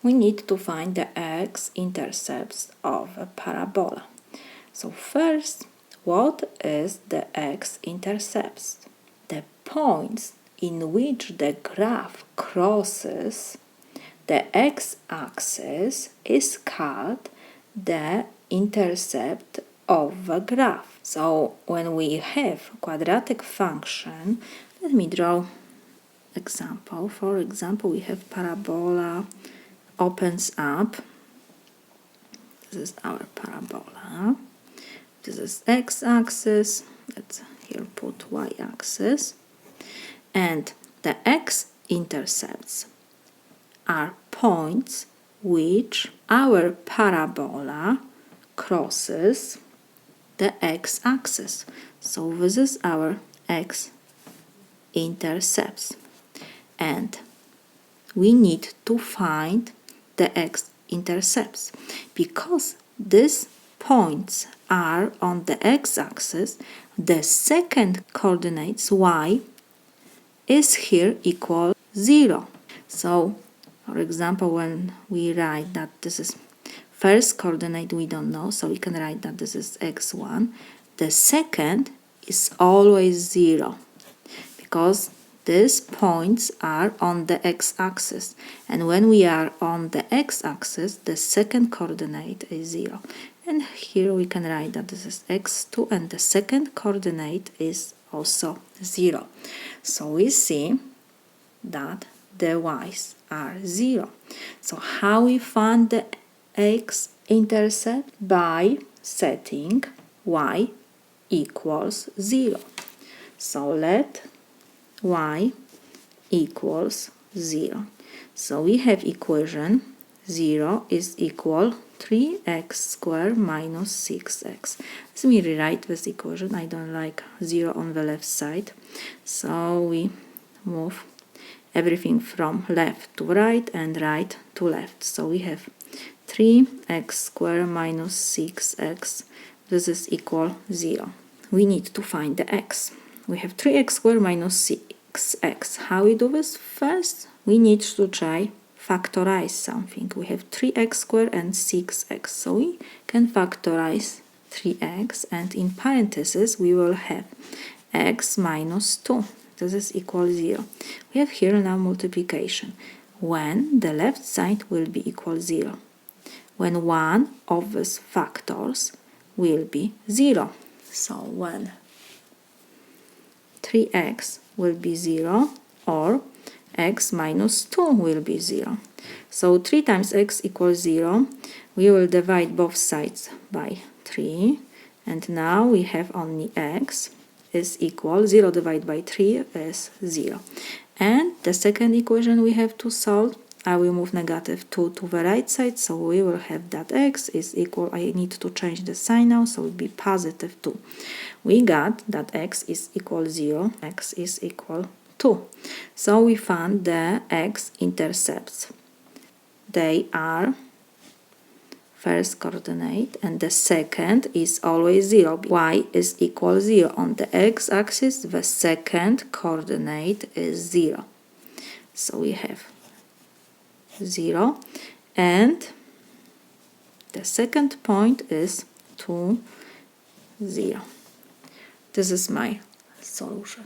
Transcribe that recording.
We need to find the x-intercepts of a parabola. So first, what is the x-intercepts? The points in which the graph crosses the x-axis is called the intercept of a graph. So when we have quadratic function, let me draw example. For example, we have parabola opens up. This is our parabola. This is x-axis. Let's here put y-axis. And the x-intercepts are points which our parabola crosses the x-axis. So this is our x-intercepts. And we need to find the x-intercepts because these points are on the x-axis. The second coordinates y is here equal 0. So, for example, when we write that this is first coordinate, we don't know, so we can write that this is x1. The second is always 0 because these points are on the x-axis, and when we are on the x-axis, the second coordinate is 0. And here we can write that this is x2 and the second coordinate is also 0. So we see that the y's are 0. So how we find the x-intercept? By setting y equals 0. So let y equals 0. So we have equation 0 is equal 3x squared minus 6x. Let me rewrite this equation. I don't like 0 on the left side. So we move everything from left to right and right to left. So we have 3x squared minus 6x. This is equal 0. We need to find the x. We have 3x squared minus 6x. How we do this? First, we need to try factorize something. We have 3x squared and 6x. So we can factorize 3x, and in parentheses we will have x minus 2. This is equal 0. We have here now multiplication when the left side will be equal 0. When one of these factors will be 0. So when 3x will be 0 or x minus 2 will be 0. So 3 times x equals 0. We will divide both sides by 3. And now we have only x is equal 0 divided by 3 is 0. And the second equation we have to solve, I will move negative 2 to the right side, so we will have that x is equal, I need to change the sign now, so it will be positive 2. We got that x is equal 0, x is equal 2. So we found the x-intercepts. They are first coordinate and the second is always 0. Y is equal 0. On the x-axis, the second coordinate is 0. So we have 0 and the second point is 2, 0. This is my solution.